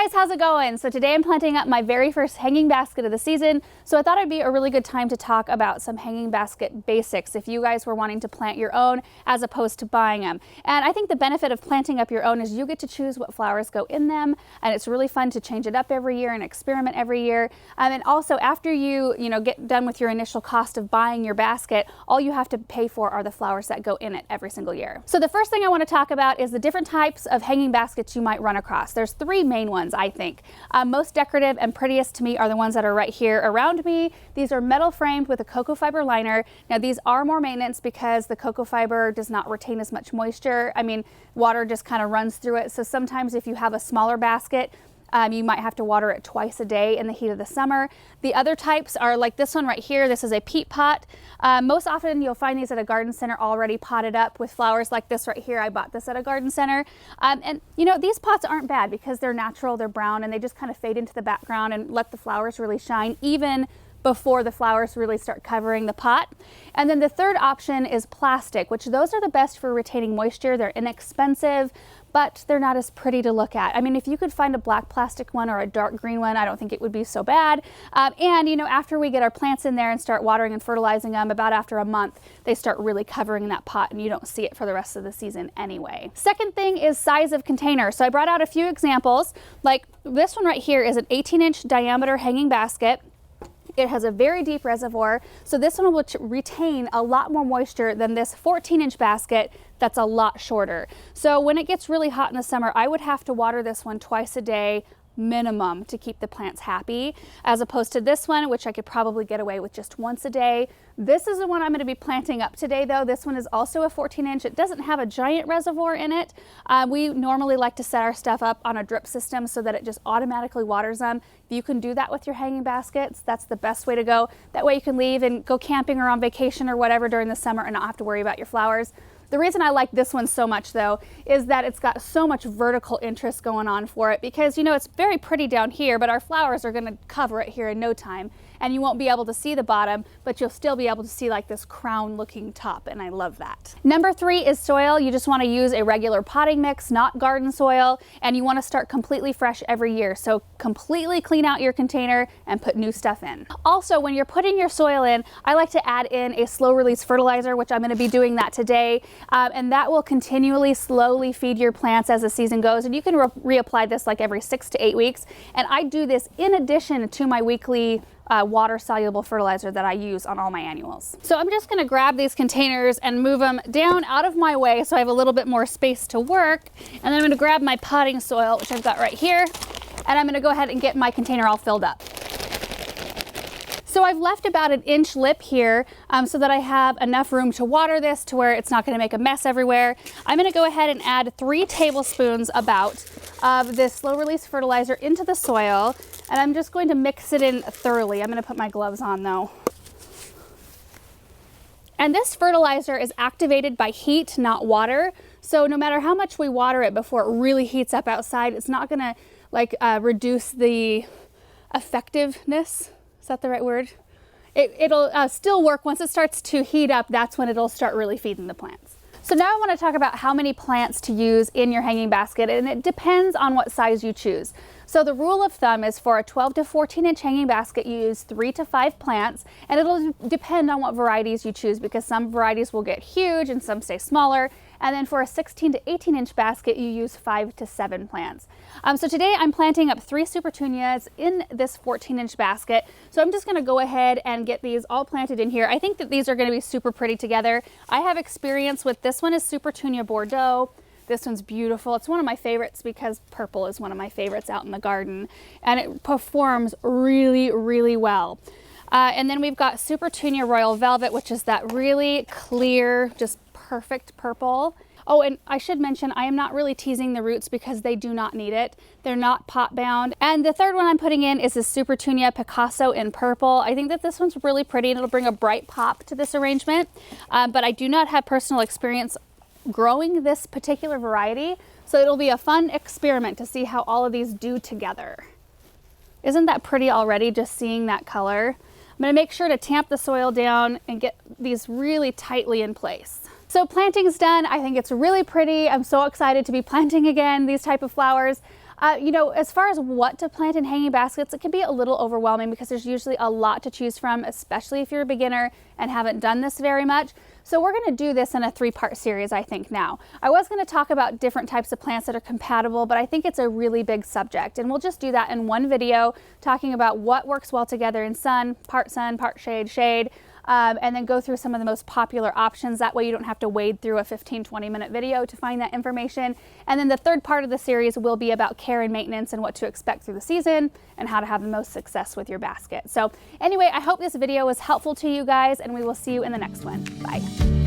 guys, how's it going? So today I'm planting up my very first hanging basket of the season. So I thought it'd be a really good time to talk about some hanging basket basics if you guys were wanting to plant your own as opposed to buying them. And I think the benefit of planting up your own is you get to choose what flowers go in them, and it's really fun to change it up every year and experiment every year. And also after you get done with your initial cost of buying your basket, all you have to pay for are the flowers that go in it every single year. So the first thing I want to talk about is the different types of hanging baskets you might run across. There's three main ones, I think. Most decorative and prettiest to me are the ones that are right here around me. These are metal framed with a cocoa fiber liner. Now these are more maintenance because the cocoa fiber does not retain as much moisture. I mean, water just kind of runs through it. So sometimes if you have a smaller basket, you might have to water it twice a day in the heat of the summer. The other types are like this one right here. This is a peat pot. Most often you'll find these at a garden center already potted up with flowers like this right here. I bought this at a garden center. And these pots aren't bad because they're natural, they're brown, and they just kind of fade into the background and let the flowers really shine even before the flowers really start covering the pot. And then the third option is plastic, which those are the best for retaining moisture. They're inexpensive, but they're not as pretty to look at. I mean, if you could find a black plastic one or a dark green one, I don't think it would be so bad. And after we get our plants in there and start watering and fertilizing them, about after a month, they start really covering that pot and you don't see it for the rest of the season anyway. Second thing is size of container. So I brought out a few examples. Like this one right here is an 18-inch diameter hanging basket. It has a very deep reservoir, so this one will retain a lot more moisture than this 14-inch basket that's a lot shorter. So when it gets really hot in the summer, I would have to water this one twice a day minimum to keep the plants happy, as opposed to this one, which I could probably get away with just once a day. This is the one I'm going to be planting up today though. This one is also a 14-inch. It doesn't have a giant reservoir in it. We normally like to set our stuff up on a drip system so that it just automatically waters them. If you can do that with your hanging baskets, that's the best way to go. That way you can leave and go camping or on vacation or whatever during the summer and not have to worry about your flowers. The reason I like this one so much though is that it's got so much vertical interest going on for it because it's very pretty down here, but our flowers are going to cover it here in no time, and you won't be able to see the bottom, but you'll still be able to see like this crown looking top, and I love that. Number 3 is soil. You just want to use a regular potting mix, not garden soil, and you want to start completely fresh every year. So completely clean out your container and put new stuff in. Also, when you're putting your soil in, I like to add in a slow release fertilizer, which I'm going to be doing that today. And that will continually slowly feed your plants as the season goes, and you can reapply this like every 6 to 8 weeks. And I do this in addition to my weekly water soluble fertilizer that I use on all my annuals. So I'm just going to grab these containers and move them down out of my way so I have a little bit more space to work, and then I'm going to grab my potting soil, which I've got right here, and I'm going to go ahead and get my container all filled up. So I've left about an inch lip here so that I have enough room to water this to where it's not going to make a mess everywhere. I'm going to go ahead and add 3 tablespoons about of this slow release fertilizer into the soil, and I'm just going to mix it in thoroughly. I'm going to put my gloves on though. And this fertilizer is activated by heat, not water. So no matter how much we water it before it really heats up outside, it's not going to reduce the effectiveness. Is that the right word? It'll still work. Once it starts to heat up, that's when it'll start really feeding the plants. So now I want to talk about how many plants to use in your hanging basket, and it depends on what size you choose. So the rule of thumb is for a 12 to 14-inch hanging basket, you use 3 to 5 plants, and it'll depend on what varieties you choose because some varieties will get huge and some stay smaller. And then for a 16 to 18-inch basket, you use 5 to 7 plants. So today I'm planting up 3 Supertunias in this 14-inch basket. So I'm just going to go ahead and get these all planted in here. I think that these are going to be super pretty together. I have experience with this one is Supertunia Bordeaux. This one's beautiful. It's one of my favorites because purple is one of my favorites out in the garden, and it performs really, really well. And then we've got Supertunia Royal Velvet, which is that really clear, just perfect purple. Oh, and I should mention, I am not really teasing the roots because they do not need it. They're not pot bound. And the third one I'm putting in is the Supertunia Picasso in purple. I think that this one's really pretty and it'll bring a bright pop to this arrangement. But I do not have personal experience growing this particular variety, so it'll be a fun experiment to see how all of these do together. Isn't that pretty already, just seeing that color? I'm going to make sure to tamp the soil down and get these really tightly in place. So planting's done. I think it's really pretty. I'm so excited to be planting again these type of flowers. As far as what to plant in hanging baskets, it can be a little overwhelming because there's usually a lot to choose from, especially if you're a beginner and haven't done this very much. So we're going to do this in a 3-part series, I think now. I was going to talk about different types of plants that are compatible, but I think it's a really big subject. And we'll just do that in one video, talking about what works well together in sun, part shade, and then go through some of the most popular options. That way you don't have to wade through a 15-20 minute video to find that information. And then the 3rd part of the series will be about care and maintenance and what to expect through the season and how to have the most success with your basket. So anyway, I hope this video was helpful to you guys, and we will see you in the next one. Bye.